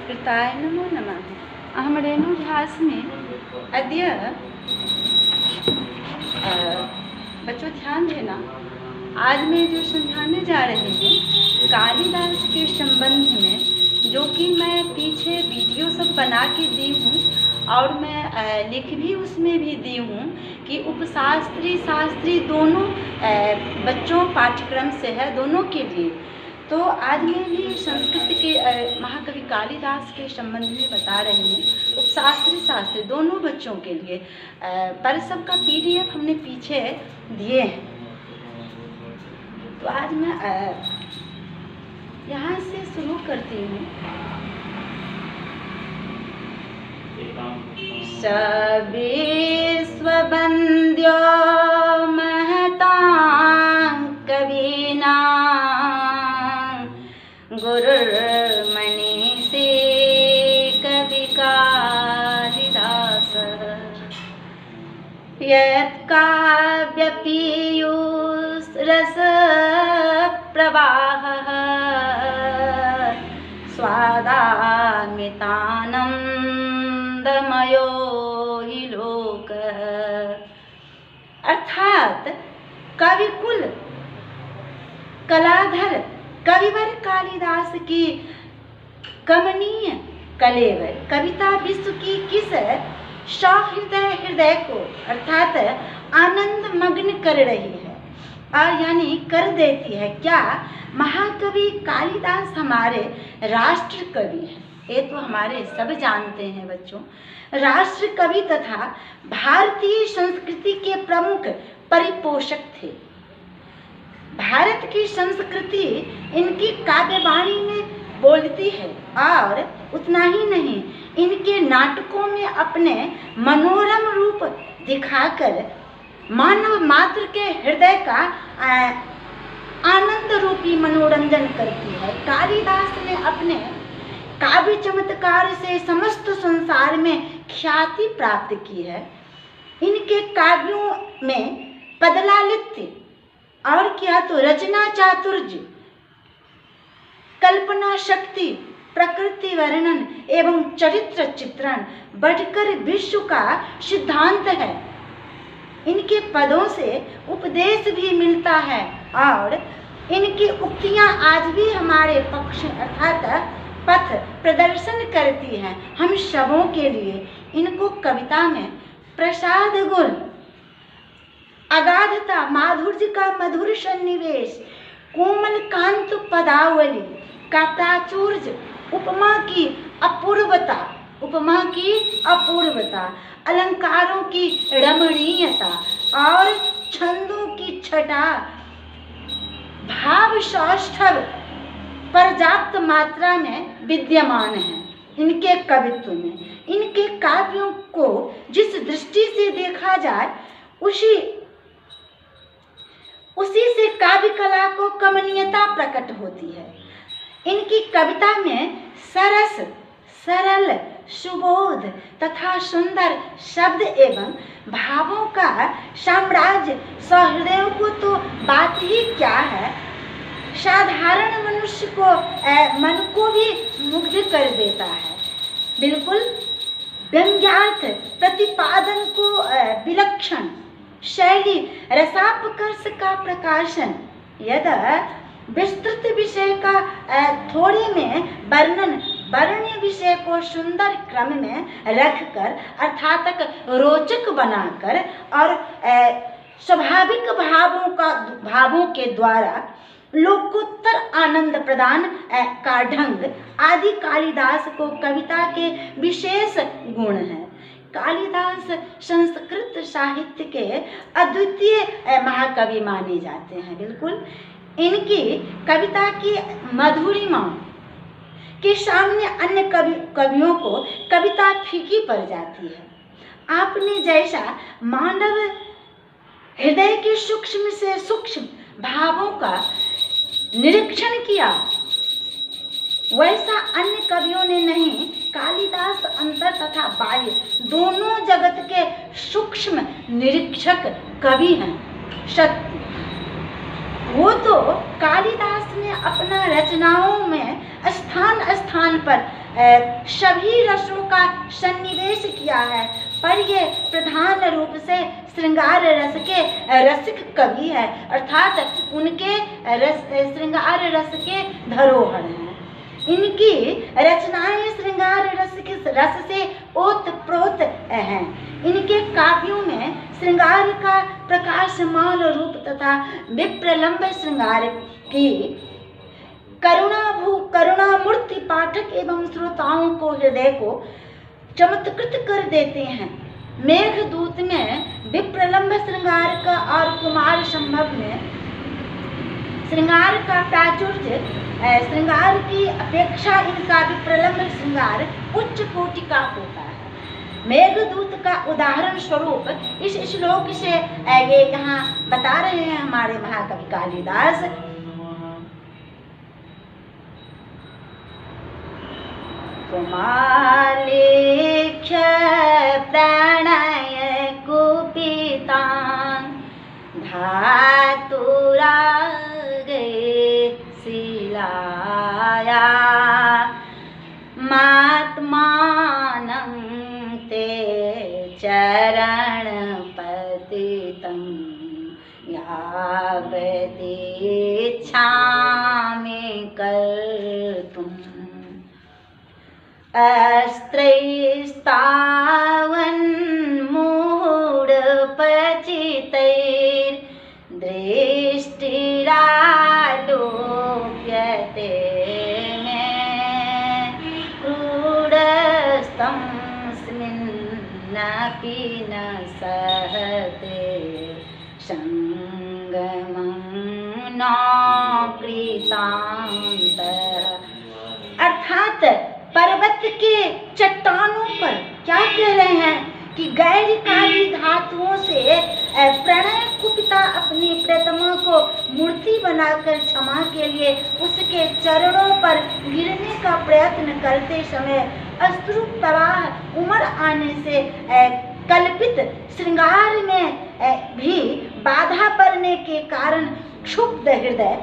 संस्कृताय नमो नमः। अहं रेणु झास्मि। अद्य बच्चों ध्यान देना, आज मैं जो समझाने जा रही हूँ कालिदास के संबंध में, जो कि मैं पीछे वीडियो सब बना के दी हूँ और मैं लिख भी उसमें भी दी हूँ कि उपशास्त्री शास्त्री दोनों बच्चों पाठ्यक्रम से है, दोनों के लिए। तो आज मैं भी संस्कृत के महाकवि कालिदास के संबंध में बता रही हूँ, उपशास्त्री शास्त्री दोनों बच्चों के लिए। पर सबका PDF हमने पीछे दिए हैं। तो आज मैं यहाँ से शुरू करती हूँ। विश्ववन्द्यो महतां कवीनां गुरुर्मनीषी कवि कालिदासः यत्काव्यपीयूषरसप्रवाहः स्वादामृतानन्दमयो हि लोकः। अर्थात कविकुल कलाधर कविवर कालिदास की कमनीय कलेवर कविता विश्व की किस हृदय को अर्थात आनंद मग्न कर रही है और यानी कर देती है। क्या महाकवि कालिदास हमारे राष्ट्र कवि हैं, ये तो हमारे सब जानते हैं बच्चों। राष्ट्र कवि तथा भारतीय संस्कृति के प्रमुख परिपोषक थे। भारत की संस्कृति इनकी काव्यवाणी में बोलती है और उतना ही नहीं, इनके नाटकों में अपने मनोरम रूप दिखाकर मानव मात्र के हृदय का आनंद रूपी मनोरंजन करती है। कालिदास ने अपने काव्य चमत्कार से समस्त संसार में ख्याति प्राप्त की है। इनके काव्यों में पदलालित्य और क्या तो रचना चातुर्य, कल्पना शक्ति, प्रकृति वर्णन एवं चरित्र चित्रण बढ़कर विश्व का सिद्धांत है। इनके पदों से उपदेश भी मिलता है और इनकी उक्तियां आज भी हमारे पक्ष अर्थात पथ प्रदर्शन करती हैं। हम सबों के लिए इनको कविता में प्रसाद गुण, अगाधता, माधुर्य का मधुर सन्निवेश, कोमल कांत पदावली का प्राचुर्य, उपमा की अपूर्वता, अलंकारों की रमणीयता और छंदों की छटा, भाव सौष्ठव पर्याप्त मात्रा में विद्यमान है इनके कवित्व में। इनके काव्यों को जिस दृष्टि से देखा जाए उसी से काव्य कला को कमनीयता प्रकट होती है। इनकी कविता में सरस, सरल, सुबोध तथा सुंदर शब्द एवं भावों का साम्राज्य सहृदयों को तो बात ही क्या है, साधारण मनुष्य को मन को भी मुग्ध कर देता है। बिल्कुल व्यंग्यार्थ प्रतिपादन को विलक्षण शैली, रसापकर्ष का प्रकाशन, यदि विस्तृत विषय का थोड़े में वर्णन, वर्ण्य विषय को सुंदर क्रम में रखकर अर्थात रोचक बनाकर और स्वाभाविक भावों के द्वारा लोकोत्तर आनंद प्रदान का ढंग आदि कालिदास को कविता के विशेष गुण हैं। कालिदास संस्कृत साहित्य के अद्वितीय महाकवि माने जाते हैं। बिल्कुल इनकी कविता की मधुरिमा के सामने अन्य कवियों को कविता फीकी पड़ जाती है। आपने जैसा मानव हृदय के सूक्ष्म से सूक्ष्म भावों का निरीक्षण किया, वैसा अन्य कवियों ने नहीं। कालिदास अंतर तथा बाह्य दोनों जगत के सूक्ष्म निरीक्षक कवि हैं। सत्य वो तो कालिदास ने अपना रचनाओं में स्थान स्थान पर सभी रसों का सन्निवेश किया है, पर ये प्रधान रूप से श्रृंगार रस के रसिक कवि है, अर्थात उनके श्रृंगार रस के धरोहर हैं। इनकी रचनाएं श्रृंगार रस से ओतप्रोत हैं। इनके काव्यों में श्रृंगार का प्रकाशमान रूप तथा विप्रलंब श्रृंगार की करुणामूर्ति पाठक एवं श्रोताओं को हृदय को चमत्कृत कर देते हैं। मेघदूत में विप्रलंब श्रृंगार का और कुमार संभव में श्रृंगार का प्राचुर्य श्रृंगार की अपेक्षा इनका विप्रलंब श्रृंगार उच्च कोटि का होता है। मेघदूत का उदाहरण स्वरूप इस श्लोक से ये यहाँ बता रहे हैं हमारे महाकवि कालिदास। कुमालेख्य प्रणय कुपितान् धातुरागे शिलाया मात्मानं ते चरणपतितं यावतीच्छामि कर्तुम् अस्त्रैस्तावन्मूढपचितैर्दृष्टिरालोक्यते मे क्रूरस्तमस्मिन्नपि न सहते संगमं न कृतान्तः। अर्थात पर्वत के चट्टानों पर क्या कह रहे हैं कि गैरकारी धातुओं से प्रणय कुपिता अपनी प्रतिमा को मूर्ति बनाकर क्षमा के लिए उसके चरणों पर गिरने का प्रयत्न करते समय अश्रु प्रवाह उमड़ आने से कल्पित श्रृंगार में भी बाधा पड़ने के कारण क्षुब्ध हृदय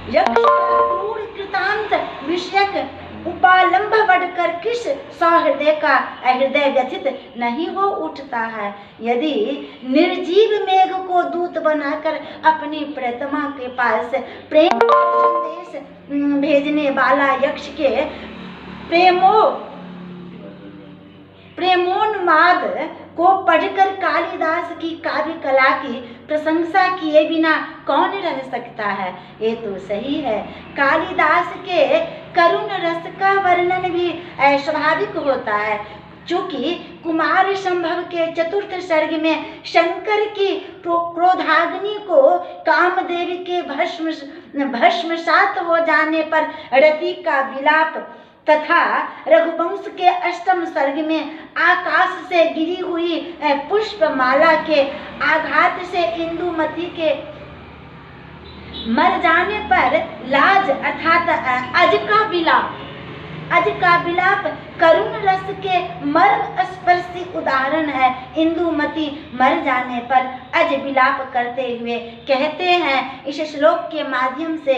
क्रूर कृतांत विषयक उपालंब बढ़कर किस सहृदय का हृदय व्यथित नहीं हो उठता है। यदि निर्जीव मेघ को दूत बनाकर अपनी प्रतिमा के पास प्रेम संदेश भेजने वाला यक्ष के प्रेमोन्माद को पढ़कर कालिदास की काव्य कला की प्रशंसा किए बिना कौन रह सकता है। ये तो सही है। कालिदास के करुण रस का वर्णन भी स्वाभाविक होता है, चूंकि कुमार संभव के चतुर्थ सर्ग में शंकर की क्रोधाग्नि को कामदेव के भस्मसात हो जाने पर रति का विलाप तथा रघुवंश के अष्टम सर्ग में आकाश से गिरी हुई पुष्पमाला के आघात से इंदुमती के मर जाने पर लाज अर्थात अज का विलाप करुण रस के मर्म स्पर्शी उदाहरण है। इंदुमती मर जाने पर अज विलाप करते हुए कहते हैं इस श्लोक के माध्यम से,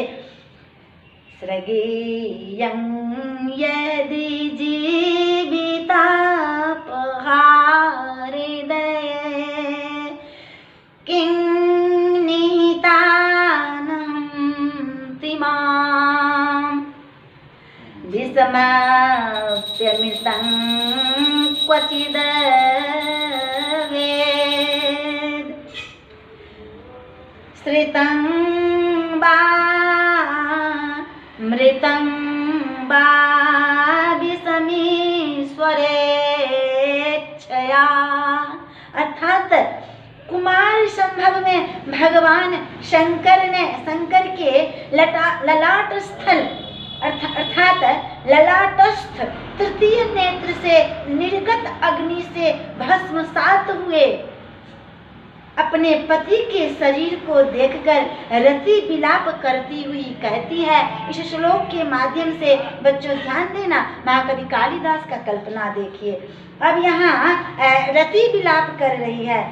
सृगीयं यदि जीवितापहारिदये किं निहितानन्ति मां विस्मप्यमृतं क्वचिद्वेद श्रितं वा मृतं वा विषमीश्वरेच्छया। अर्थात कुमार संभव में भगवान शंकर के ललाट स्थल अर्थात ललाटस्थ तृतीय नेत्र से निर्गत अग्नि से भस्मसात हुए अपने पति के शरीर को देखकर रति विलाप करती हुई कहती है। इस श्लोक के माध्यम से बच्चों ध्यान देना, महाकवि कालिदास का कल्पना देखिए। अब यहाँ रति विलाप कर रही है।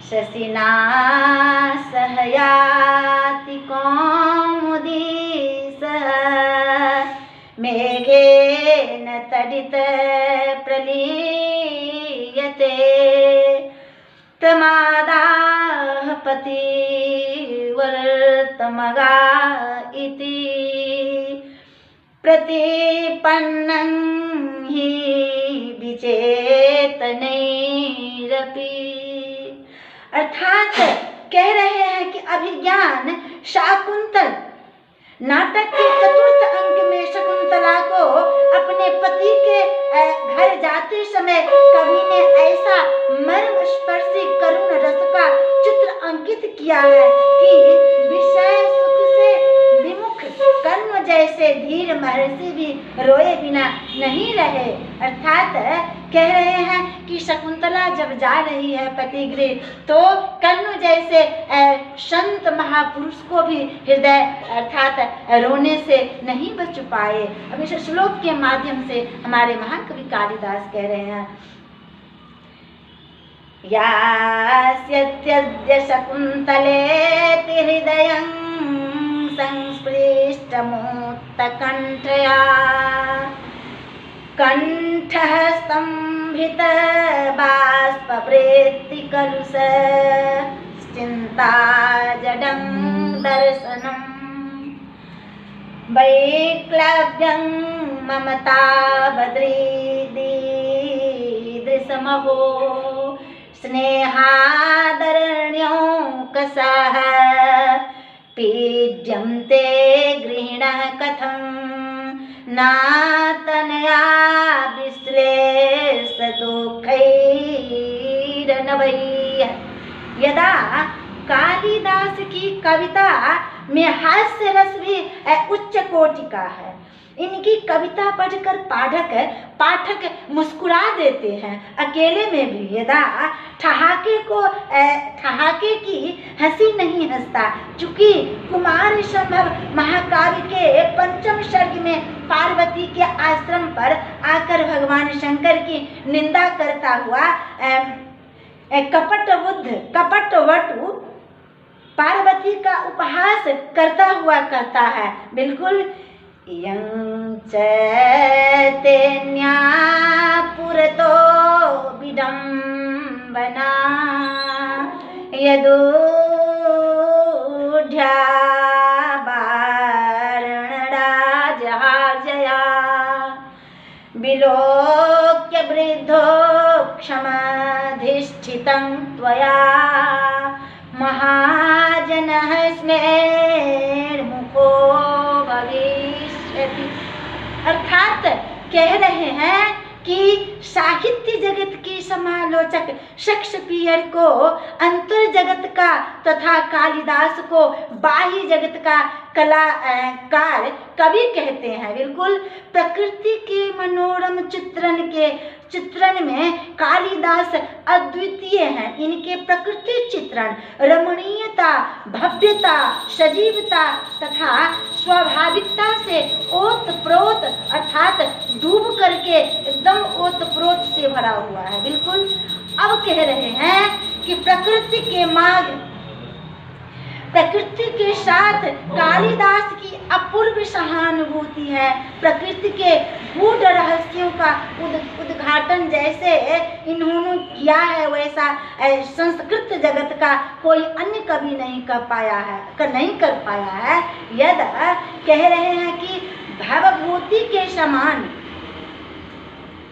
शशिना सहयाति कौमुदी सह मेघे तडित प्रलीयते प्रमादाः पतिवर्तमगा इति प्रतिपन्नं हि विचेतनैरपि। अर्थात कह रहे हैं कि अभिज्ञान शाकुंतल नाटक के चतुर्थ अंक में शकुंतला को अपने पति के घर जाते समय कवि ने ऐसा मर्म स्पर्शी करुण रस का चित्र अंकित किया है कि विषय सुख से विमुख कर्म जैसे धीर महर्षि भी रोए बिना नहीं रहे। अर्थात कह रहे हैं कि शकुंतला जब जा रही है पतिगृह तो कर्ण जैसे संत महापुरुष को भी हृदय अर्थात रोने से नहीं बच पाए। अब इस श्लोक के माध्यम से हमारे महाकवि कालिदास कह रहे हैं, यास्यत्यद्य शकुन्तलेति हृदयं संस्पृष्टमुत्तकण्ठया कण्ठः स्तम्भित बाष्पवृत्ति कलुषश्चिन्ता जडं दर्शनम् वैक्लव्यं ममता बद्रीदृशमहो स्नेहादरण्यो कसः पीड्यन्ते गृहिणः कथं नातनया विश्लेषदुःखैरनवैः। यदा कालिदास की कविता में हास्य रस भी उच्च कोटि का है। इनकी कविता पढ़कर पाठक मुस्कुरा देते हैं, अकेले में भी। यदा ठहाके की हंसी नहीं हंसता, चूंकि कुमार संभव महाकाव्य के पंचम सर्ग में पार्वती के आश्रम पर आकर भगवान शंकर की निंदा करता हुआ कपटवटु पार्वती का उपहास करता हुआ कहता है, बिल्कुल यं चैतन्या पुरतो विडम्बना यदूढ्या वारणराजहार्जया विलोक्य वृद्धो क्षमाधिष्ठितं त्वया महाजनः स्मेर्मुखो भविष्यति। अर्थात कह रहे हैं कि साहित्य जगत की समालोचक शेक्सपियर को अंतर जगत का तथा कालिदास को बाह्य जगत का कलाकार कवि कहते हैं। बिल्कुल प्रकृति के मनोरम चित्रण में कालिदास अद्वितीय हैं। इनके प्रकृति चित्रण रमणीयता, भव्यता, सजीवता तथा स्वाभाविकता से ओतप्रोत अर्थात डूब करके एकदम ओतप्रोत से भरा हुआ है। बिल्कुल अब कह रहे हैं कि प्रकृति के साथ कालिदास की अपूर्व सहानुभूति है। प्रकृति के गूढ़ रहस्यों का उद्घाटन जैसे इन्होंने किया है वैसा संस्कृत जगत का कोई अन्य कवि नहीं कर पाया है। यदा कह रहे हैं कि भवभूति के समान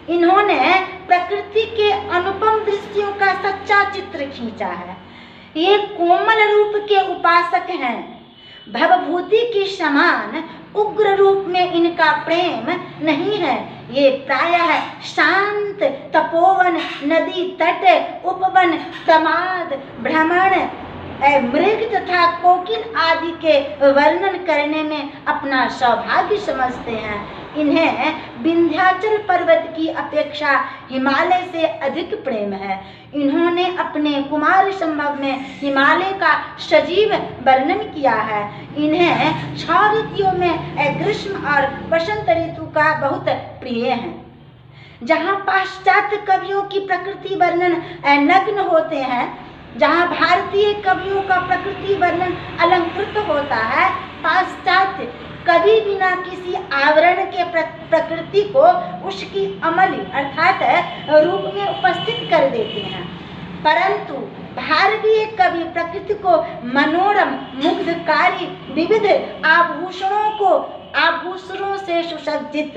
इन्होंने प्रकृति के अनुपम दृश्यों का सच्चा चित्र खींचा है। ये कोमल रूप के उपासक हैं। भवभूति के समान उग्र रूप में इनका प्रेम नहीं है। ये प्रायः शांत तपोवन, नदी तट, उपवन, प्रमाद, भ्रमण, मृग तथा कोकिल आदि के वर्णन करने में अपना सौभाग्य समझते हैं। इन्हें विंध्याचल पर्वत की अपेक्षा हिमालय से अधिक प्रेम है। इन्होंने अपने कुमार संभव में हिमालय का सजीव वर्णन किया है। इन्हें 6 ऋतुओं में ग्रीष्म और वसंत ऋतु का बहुत प्रिय है। जहाँ पाश्चात्य कवियों की प्रकृति वर्णन नग्न होते हैं, जहाँ भारतीय कवियों का प्रकृति वर्णन अलंकृत होता है, पाश्चात्य कभी बिना किसी आवरण के प्रकृति को उसकी अमली अर्थात रूप में उपस्थित कर देते हैं। परंतु भारतीय कवि प्रकृति को मनोरम मुग्धकारी विविध आभूषणों से सुसज्जित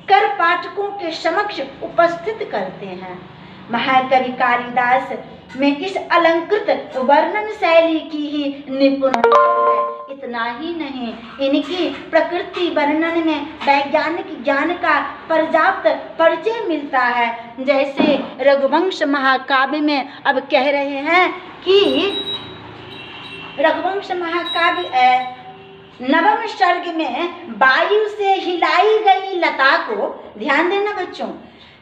कर पाठकों के समक्ष उपस्थित करते हैं। महाकवि कालिदास में इस अलंकृत वर्णन शैली की ही निपुणता है। इतना ही नहीं, इनकी प्रकृति वर्णन में वैज्ञानिक ज्ञान का पर्याप्त परिचय मिलता है। जैसे रघुवंश महाकाव्य में अब कह रहे हैं कि रघुवंश महाकाव्य नवम सर्ग में वायु से हिलाई गई लता को, ध्यान देना बच्चों,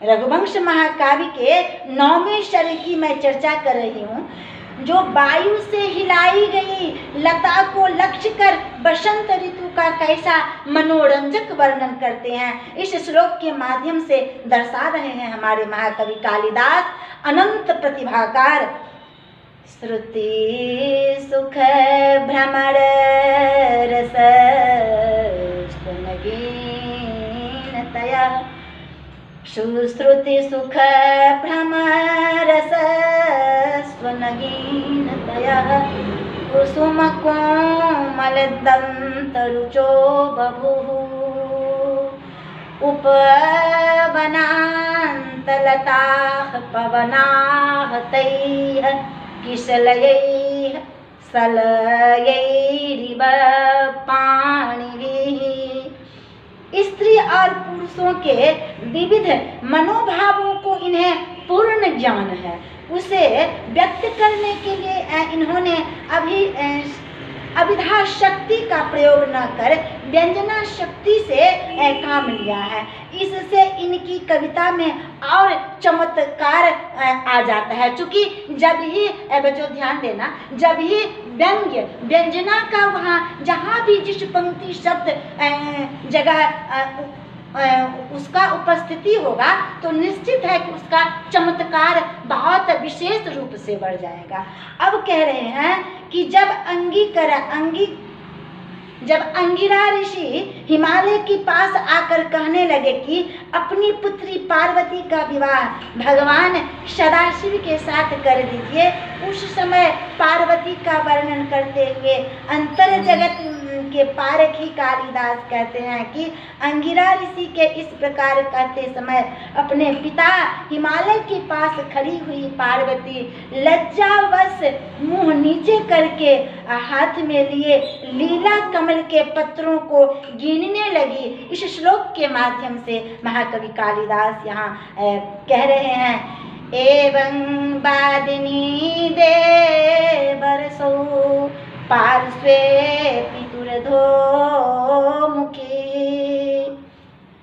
रघुवंश महाकाव्य के 9वें सर्ग की मैं चर्चा कर रही हूँ, जो वायु से हिलाई गई लता को लक्ष्य कर बसंत ऋतु का कैसा मनोरंजक वर्णन करते हैं, इस श्लोक के माध्यम से दर्शा रहे हैं हमारे महाकवि कालिदास, अनंत प्रतिभाकार। श्रुति सुख भ्रमर रस स्तनगीनतया, सुश्रुति सुख भ्रमरस स्वनगीनतया, कुसुम कोमल दंतरुचो बभुः, उपवनान्तलताः पवनाः तैः किशलयैः सलयैरिव पाणिभिः। स्त्री और पुरुषों के विविध मनोभावों को इन्हें पूर्ण ज्ञान है। उसे व्यक्त करने के लिए इन्होंने अभिधा शक्ति का प्रयोग न कर व्यंजना शक्ति से काम लिया है। इससे इनकी कविता में और चमत्कार आ जाता है। चूंकि जब ही बच्चों ध्यान देना, जब ही व्यंग्य व्यंजना का वहाँ जहाँ भी जिस पंक्ति शब्द जगह उसका उपस्थिति होगा तो निश्चित है कि उसका चमत्कार बहुत विशेष रूप से बढ़ जाएगा। अब कह रहे हैं कि जब अंगिरा ऋषि हिमालय के पास आकर कहने लगे कि अपनी पुत्री पार्वती का विवाह भगवान सदाशिव के साथ कर दीजिए, उस समय पार्वती का वर्णन करते हुए अंतर जगत के पारखी कालिदास कहते हैं कि अंगिरा ऋषि के इस प्रकार कहते समय अपने पिता हिमालय के पास खड़ी हुई पार्वती लज्जावश मुंह नीचे करके हाथ में लिए लीला कमल के पत्रों को गिनने लगी। इस श्लोक के माध्यम से महाकवि कालिदास यहाँ कह रहे हैं, एवं बादिनी दे बरसो पार्श्वे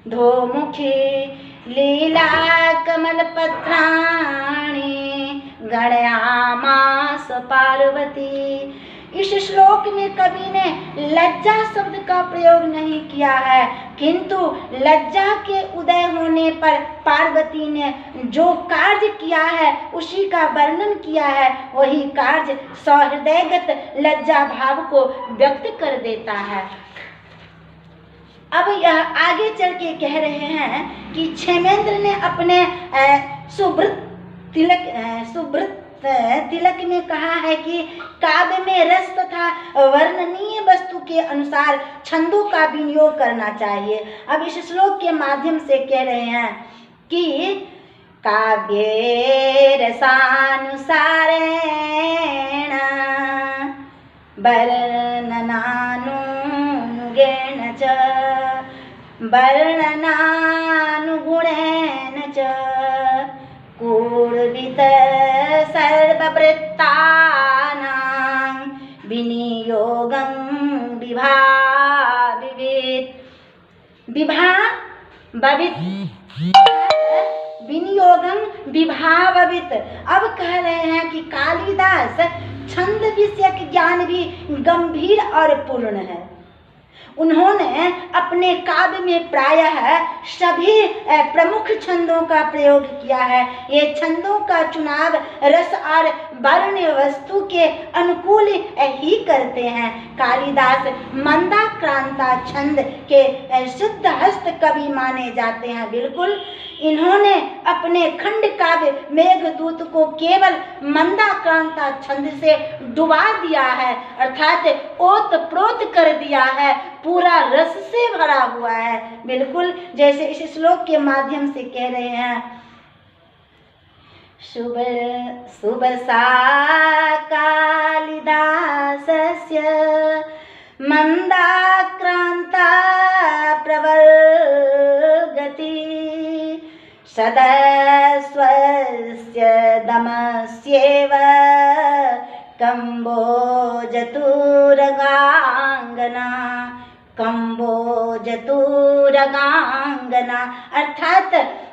धोमुखी लीला कमल पत्राणि गणयामास पार्वती। इस श्लोक में कवि ने लज्जा शब्द का प्रयोग नहीं किया है, किंतु लज्जा के उदय होने पर पार्वती ने जो कार्य किया है उसी का वर्णन किया है। वही कार्य सहृदयगत लज्जा भाव को व्यक्त कर देता है। अब यह आगे चल के कह रहे हैं कि क्षेमेंद्र ने अपने सुब्रत तिलक में कहा है कि काव्य में रस तथा वर्णनीय वस्तु के अनुसार छंदों का विनियोग करना चाहिए। अब इस श्लोक के माध्यम से कह रहे हैं कि काव्ये रसानुसारेण वर्णनानुगेण च वर्णनानुगुणेन च कूर्वित सर्ववृत्तानां विनियोगं विभावित। अब कह रहे हैं कि कालिदास छंद विषयक ज्ञान भी गंभीर और पूर्ण है। उन्होंने अपने काव्य में प्रायः सभी प्रमुख छंदों का प्रयोग किया है। ये छंदों का चुनाव रस और वर्ण वस्तु के अनुकूल ही करते हैं। कालिदास मंदाक्रांता छंद के शुद्ध हस्त कवि माने जाते हैं। बिल्कुल, इन्होंने अपने खंड काव्य मेघदूत को केवल मंदाक्रांता छंद से डुबा दिया है, अर्थात ओत प्रोत कर दिया है, पूरा रस से भरा हुआ है। बिल्कुल, जैसे इस श्लोक के माध्यम से कह रहे हैं, शुभ शुभ सा कालिदासस्य मंदाक्रांता प्रवर्गति सदस्वस्य दमस्येव कंबोजतुरगांगना। अर्थात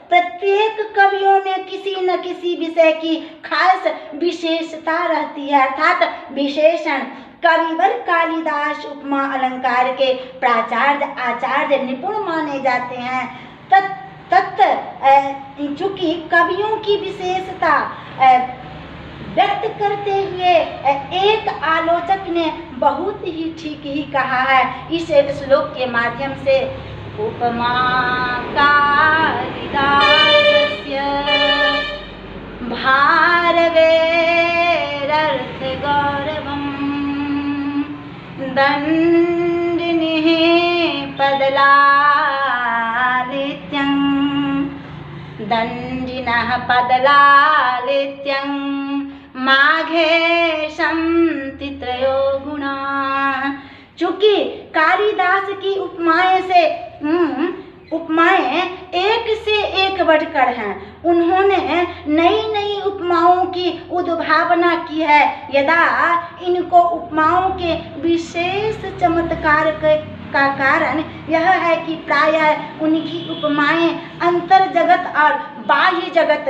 प्रत्येक कवियों में किसी न किसी विषय की खास विशेषता रहती है, अर्थात विशेषण। कविवर कालिदास उपमा अलंकार के प्राचार्य आचार्य निपुण माने जाते हैं। चूंकि कवियों की विशेषता व्यक्त करते हुए एक आलोचक ने बहुत ही ठीक ही कहा है इस श्लोक के माध्यम से, उपमा कालिदासस्य भारवेरर्थ गौरवम् दण्डिनिः पदलालित्यं दण्डिनः पदलालित्यं माघेशं तित्रयो गुणा। चूंकि कालिदास की उपमाएं एक से एक बढ़कर हैं, उन्होंने नई नई उपमाओं की उद्भावना की है। यदा इनको उपमाओं के विशेष चमत्कार का कारण यह है कि प्रायः उनकी उपमाएं अंतर जगत और बाह्य जगत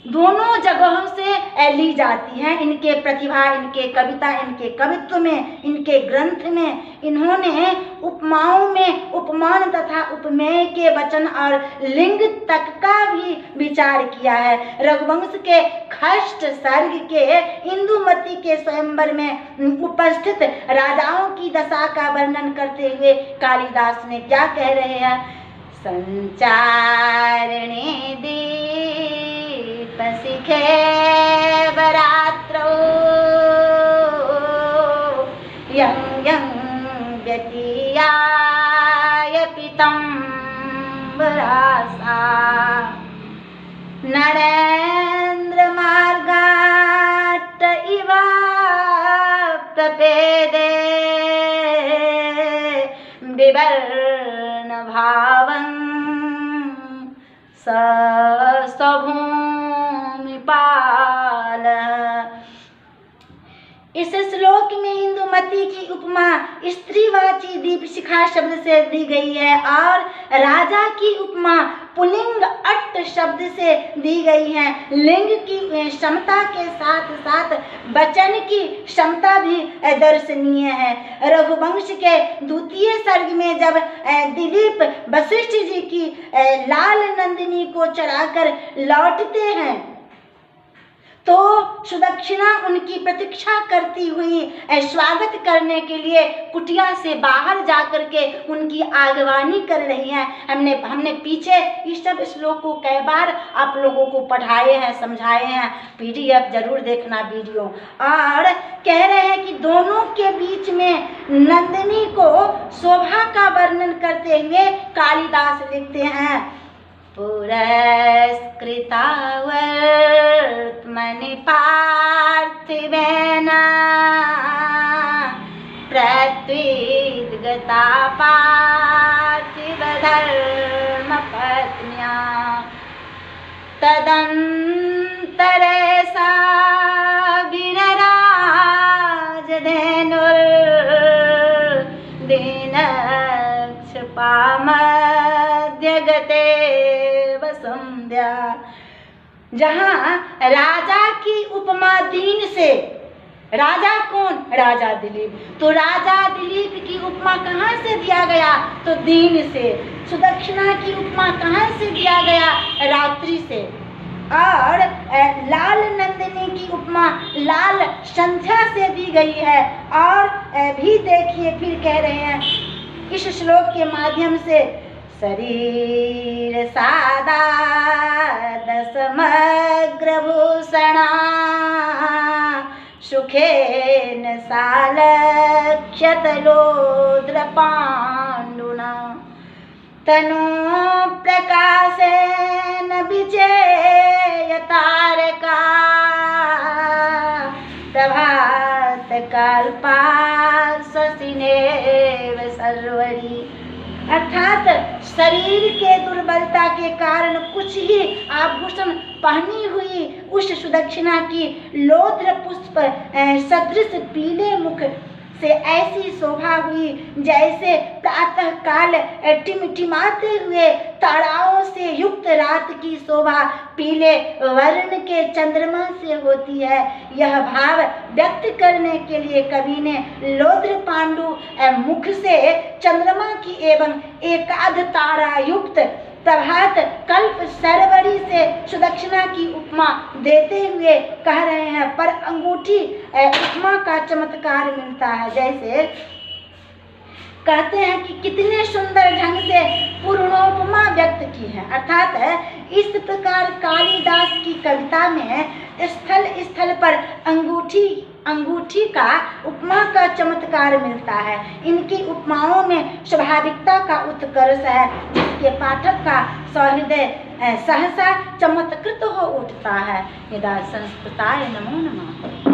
दोनों जगहों से ली जाती हैं। इनके प्रतिभा, इनके कविता, इनके कवित्व में, इनके ग्रंथ में इन्होंने उपमाओं में उपमान तथा उपमेय के वचन और लिंग तक का भी विचार किया है। रघुवंश के खष्ट सर्ग के इंदुमती के स्वयंवर में उपस्थित राजाओं की दशा का वर्णन करते हुए कालिदास ने क्या कह रहे हैं, संचारणे दीपशिखे वरात्रौ यं यं व्यतीयाय पीताम्बरासा नरेन्द्र मार्गाट्ट इव प्रपेदे विवर्ण भावं स्वभूमिपाल। इस श्लोक में इंदुमती की उपमा स्त्रीवाची दीपशिखा शब्द से दी गई है और राजा की उपमा पुल्लिंग अट्ट शब्द से दी गई है। लिंग की क्षमता के साथ साथ वचन की क्षमता भी दर्शनीय है। रघुवंश के द्वितीय सर्ग में जब दिलीप वशिष्ठ जी की लाल नंदिनी को चराकर लौटते हैं तो सुदक्षिणा उनकी प्रतीक्षा करती हुई स्वागत करने के लिए कुटिया से बाहर जाकर के उनकी आगवानी कर रही हैं। हमने पीछे इस सब श्लोक को कई बार आप लोगों को पढ़ाए हैं, समझाए हैं। PDF जरूर देखना वीडियो। और कह रहे हैं कि दोनों के बीच में नंदिनी को शोभा का वर्णन करते हुए कालिदास लिखते हैं, पुरस्कृता वर्त्मनि पार्थिवेन प्रत्विद्गता पार्थिवधर्मपत्न्या तदन्तरे सा विनराजधेनुर्दिनक्षपामध्यगते वसंध्या। जहाँ राजा की उपमा दीन से राजा कौन? राजा दिलीप। तो राजा दिलीप की उपमा कहाँ से दिया गया? तो दिन से। सुदक्षिणा की उपमा कहाँ से दिया गया? रात्रि से। और लाल नंदिनी की उपमा लाल संध्या से दी गई है। और भी देखिए, फिर कह रहे हैं इस श्लोक के माध्यम से, शरीर सादा दशमग्र भूषणा सुखेन सालक्ष्यत लोद्र पाण्डुना तनु प्रकाशेन विजय तारका प्रभात कल्पा शशिनेव सर्वरी। अर्थात शरीर के दुर्बलता के कारण कुछ ही आभूषण पहनी हुई उस सुदक्षिणा की लोद्र पुष्प सदृश पीले मुख से ऐसी शोभा हुई जैसे प्रातः काल टिमटिमाते हुए ताराओं से युक्त रात की शोभा पीले वर्ण के चंद्रमा से होती है। यह भाव व्यक्त करने के लिए कवि ने लोद्र पांडु मुख से चंद्रमा की एवं एकाध तारा युक्त प्रभात कल्प सरवरी से सुदक्षिणा की उपमा देते हुए कह रहे हैं। पर अंगूठी उपमा का चमत्कार मिलता है। जैसे कहते हैं कि कितने सुंदर ढंग से पूर्णोपमा व्यक्त की है। अर्थात इस प्रकार कालिदास की कविता में स्थल स्थल पर अंगूठी का उपमा का चमत्कार मिलता है। इनकी उपमाओं में स्वाभाविकता का उत्कर्ष है, जिसके पाठक का सहृदय सहसा चमत्कृत हो उठता है। यदा संस्कृताय नमो नमः।